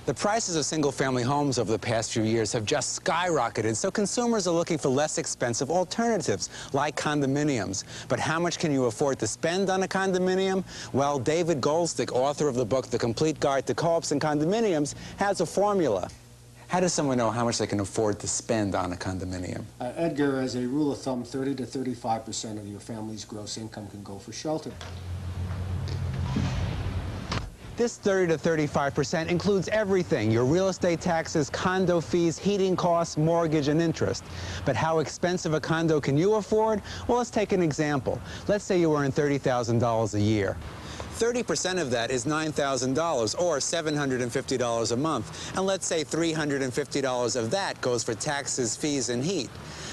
The prices of single-family homes over the past few years have just skyrocketed, so consumers are looking for less expensive alternatives, like condominiums. But how much can you afford to spend on a condominium? Well, David Goldstick, author of the book The Complete Guide to Co-ops and Condominiums, has a formula. How does someone know how much they can afford to spend on a condominium? Edgar, as a rule of thumb, 30 to 35% of your family's gross income can go for shelter. This 30 to 35% includes everything: your real estate taxes, condo fees, heating costs, mortgage, and interest. But how expensive a condo can you afford? Well, let's take an example. Let's say you earn $30,000 a year. 30% of that is $9,000, or $750 a month. And let's say $350 of that goes for taxes, fees, and heat.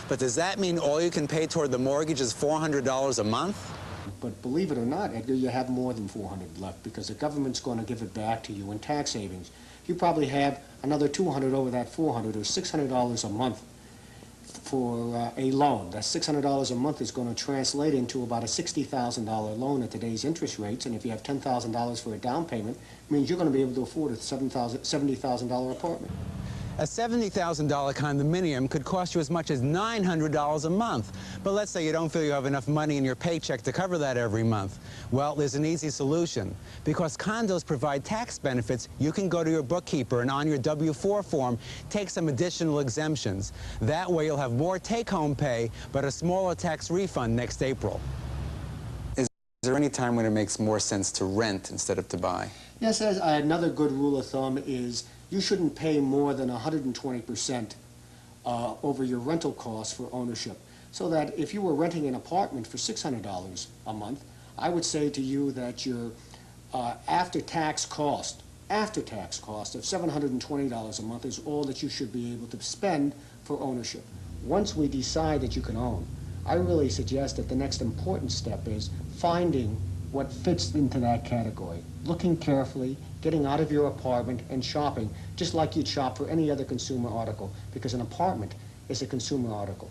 But does that mean all you can pay toward the mortgage is $400 a month? But believe it or not, Edgar, you have more than $400 left, because the government's going to give it back to you in tax savings. You probably have another $200 over that $400, or $600 a month for a loan. That $600 a month is going to translate into about a $60,000 loan at today's interest rates, and if you have $10,000 for a down payment, it means you're going to be able to afford a $70,000 apartment. A $70,000 condominium could cost you as much as $900 a month. But let's say you don't feel you have enough money in your paycheck to cover that every month. Well, there's an easy solution. Because condos provide tax benefits, you can go to your bookkeeper and on your W-4 form, take some additional exemptions. That way you'll have more take-home pay, but a smaller tax refund next April. Is there any time when it makes more sense to rent instead of to buy? Yes, another good rule of thumb is you shouldn't pay more than 120% over your rental costs for ownership. So that if you were renting an apartment for $600 a month, I would say to you that your after-tax cost of $720 a month is all that you should be able to spend for ownership. Once we decide that you can own, I really suggest that the next important step is finding what fits into that category, looking carefully, getting out of your apartment and shopping, just like you'd shop for any other consumer article, because an apartment is a consumer article.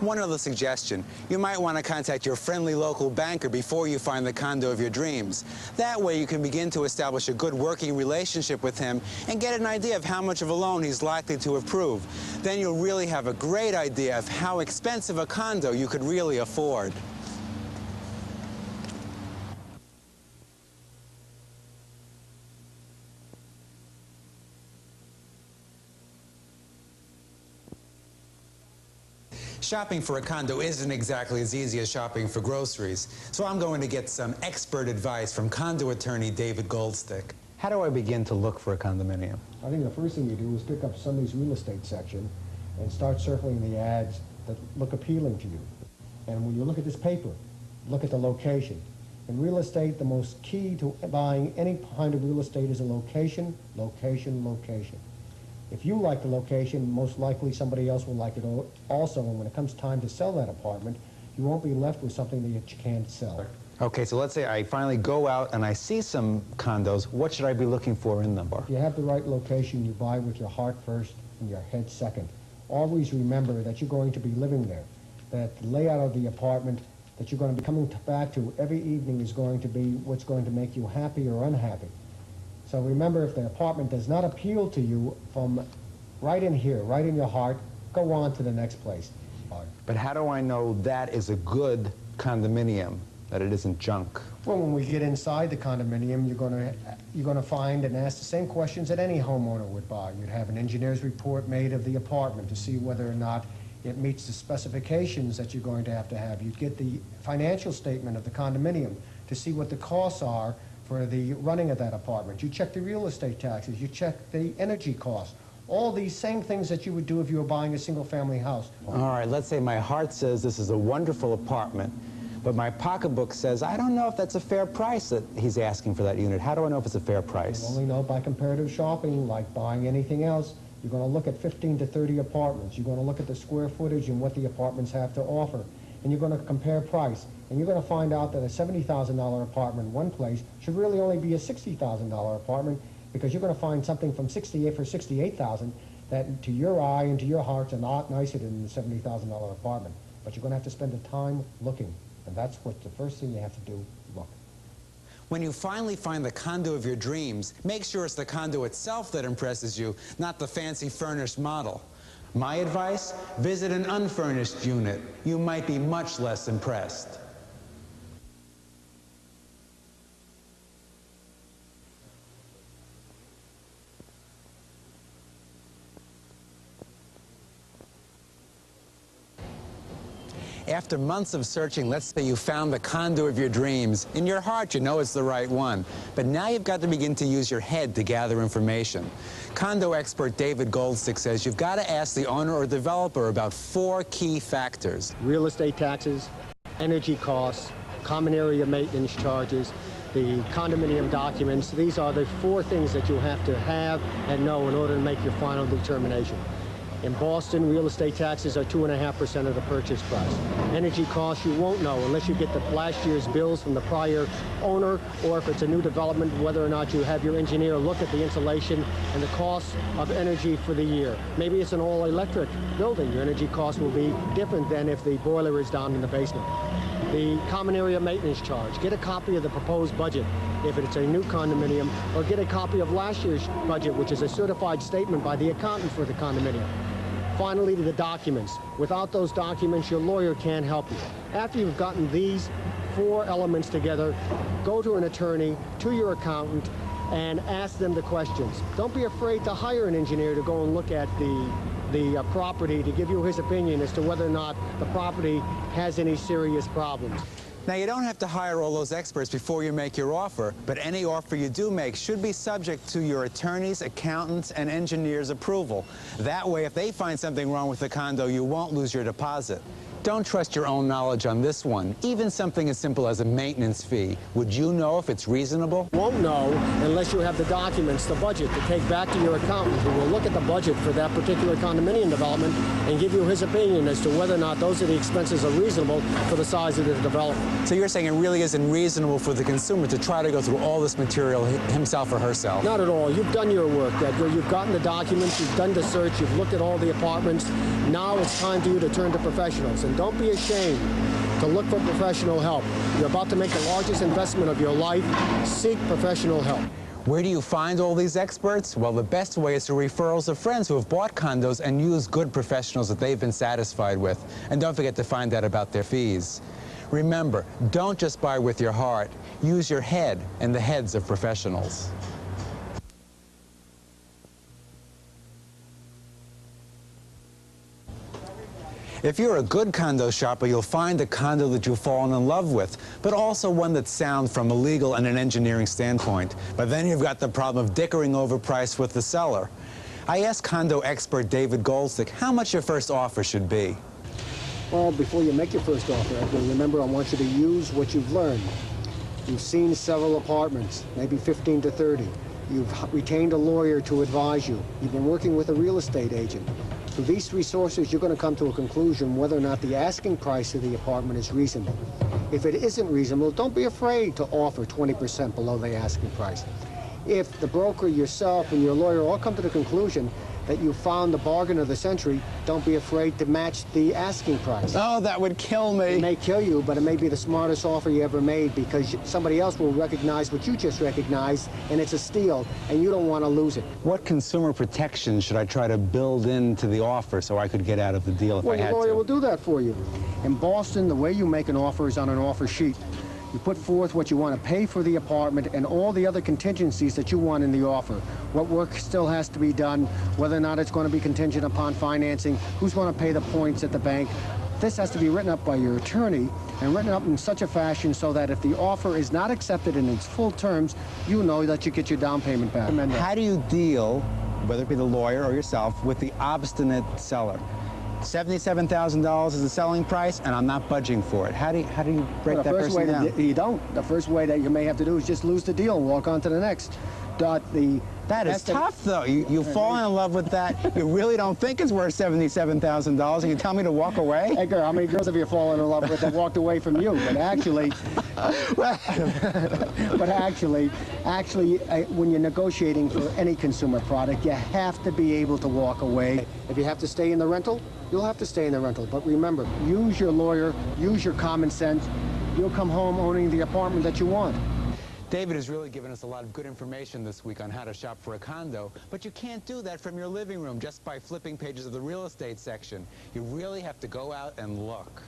One other suggestion: you might want to contact your friendly local banker before you find the condo of your dreams. That way you can begin to establish a good working relationship with him and get an idea of how much of a loan he's likely to approve. Then you'll really have a great idea of how expensive a condo you could really afford. Shopping for a condo isn't exactly as easy as shopping for groceries, so I'm going to get some expert advice from condo attorney David Goldstick. How do I begin to look for a condominium? I think the first thing you do is pick up somebody's real estate section and start circling the ads that look appealing to you. And when you look at this paper, look at the location. In real estate, the most key to buying any kind of real estate is a location, location, location. If you like the location, most likely somebody else will like it also, and when it comes time to sell that apartment, you won't be left with something that you can't sell. Okay, so let's say I finally go out and I see some condos. What should I be looking for in them? If you have the right location, you buy with your heart first and your head second. Always remember that you're going to be living there, that the layout of the apartment that you're going to be coming back to every evening is going to be what's going to make you happy or unhappy. So remember, if the apartment does not appeal to you from right in here, right in your heart, go on to the next place. But how do I know that is a good condominium, that it isn't junk? Well, when we get inside the condominium, you're going to find and ask the same questions that any homeowner would buy. You'd have an engineer's report made of the apartment to see whether or not it meets the specifications that you're going to have. You'd get the financial statement of the condominium to see what the costs are for the running of that apartment. You check the real estate taxes, you check the energy costs, all these same things that you would do if you were buying a single-family house. All right, let's say my heart says this is a wonderful apartment, but my pocketbook says I don't know if that's a fair price that he's asking for that unit. How do I know if it's a fair price? You only know by comparative shopping, like buying anything else. You're going to look at 15 to 30 apartments. You're going to look at the square footage and what the apartments have to offer. And you're going to compare price. And you're going to find out that a $70,000 apartment in one place should really only be a $60,000 apartment, because you're going to find something from $68,000 that to your eye and to your heart's a lot nicer than the $70,000 apartment. But you're going to have to spend the time looking. And that's what the first thing you have to do, look. When you finally find the condo of your dreams, make sure it's the condo itself that impresses you, not the fancy furnished model. My advice, visit an unfurnished unit. You might be much less impressed. After months of searching, let's say you found the condo of your dreams. In your heart, you know it's the right one. But now you've got to begin to use your head to gather information. Condo expert David Goldstick says you've got to ask the owner or developer about 4 key factors. Real estate taxes, energy costs, common area maintenance charges, the condominium documents. These are the 4 things that you have to have and know in order to make your final determination. In Boston, real estate taxes are 2.5% of the purchase price. Energy costs you won't know unless you get the last year's bills from the prior owner, or if it's a new development, whether or not you have your engineer look at the insulation and the cost of energy for the year. Maybe it's an all-electric building. Your energy cost will be different than if the boiler is down in the basement. The common area maintenance charge. Get a copy of the proposed budget if it's a new condominium, or get a copy of last year's budget, which is a certified statement by the accountant for the condominium. Finally, to the documents. Without those documents, your lawyer can't help you. After you've gotten these 4 elements together, go to an attorney, to your accountant, and ask them the questions. Don't be afraid to hire an engineer to go and look at the property to give you his opinion as to whether or not the property has any serious problems. Now, you don't have to hire all those experts before you make your offer, but any offer you do make should be subject to your attorney's, accountant's, and engineer's approval. That way, if they find something wrong with the condo, you won't lose your deposit. Don't trust your own knowledge on this one. Even something as simple as a maintenance fee. Would you know if it's reasonable? Won't know unless you have the documents, the budget, to take back to your accountant, who will look at the budget for that particular condominium development and give you his opinion as to whether or not those are the expenses are reasonable for the size of the development. So you're saying it really isn't reasonable for the consumer to try to go through all this material himself or herself? Not at all. You've done your work, Edgar. You've gotten the documents, you've done the search, you've looked at all the apartments. Now it's time for you to turn to professionals. And don't be ashamed to look for professional help. You're about to make the largest investment of your life. Seek professional help. Where do you find all these experts? Well, the best way is through referrals of friends who have bought condos and used good professionals that they've been satisfied with. And don't forget to find out about their fees. Remember, don't just buy with your heart. Use your head and the heads of professionals. If you're a good condo shopper, you'll find a condo that you've fallen in love with, but also one that's sound from a legal and an engineering standpoint. But then you've got the problem of dickering over price with the seller. I asked condo expert David Goldstick how much your first offer should be. Well, before you make your first offer, Edgar, remember, I want you to use what you've learned. You've seen several apartments, maybe 15 to 30. You've retained a lawyer to advise you. You've been working with a real estate agent. Through these 3 sources, you're going to come to a conclusion whether or not the asking price of the apartment is reasonable. If it isn't reasonable, don't be afraid to offer 20% below the asking price. If the broker, yourself, and your lawyer all come to the conclusion that you found the bargain of the century, don't be afraid to match the asking price. Oh, that would kill me. It may kill you, but it may be the smartest offer you ever made, because somebody else will recognize what you just recognized, and it's a steal, and you don't want to lose it. What consumer protection should I try to build into the offer so I could get out of the deal if I had to? Well, your lawyer will do that for you. In Boston, the way you make an offer is on an offer sheet. You put forth what you want to pay for the apartment and all the other contingencies that you want in the offer. What work still has to be done, whether or not it's going to be contingent upon financing, who's going to pay the points at the bank. This has to be written up by your attorney and written up in such a fashion so that if the offer is not accepted in its full terms, you know that you get your down payment back. How do you deal, whether it be the lawyer or yourself, with the obstinate seller? $77,000 is the selling price, and I'm not budging for it. How do you break that person down? You don't. The first way that you may have to do is just lose the deal and walk on to the next. That is tough, though. You fall in love with that. You really don't think it's worth $77,000, and you tell me to walk away? Edgar, how many girls have you fallen in love with that walked away from you? But actually, when you're negotiating for any consumer product, you have to be able to walk away. If you have to stay in the rental, you'll have to stay in the rental. But remember, use your lawyer, use your common sense. You'll come home owning the apartment that you want. David has really given us a lot of good information this week on how to shop for a condo, but you can't do that from your living room just by flipping pages of the real estate section. You really have to go out and look.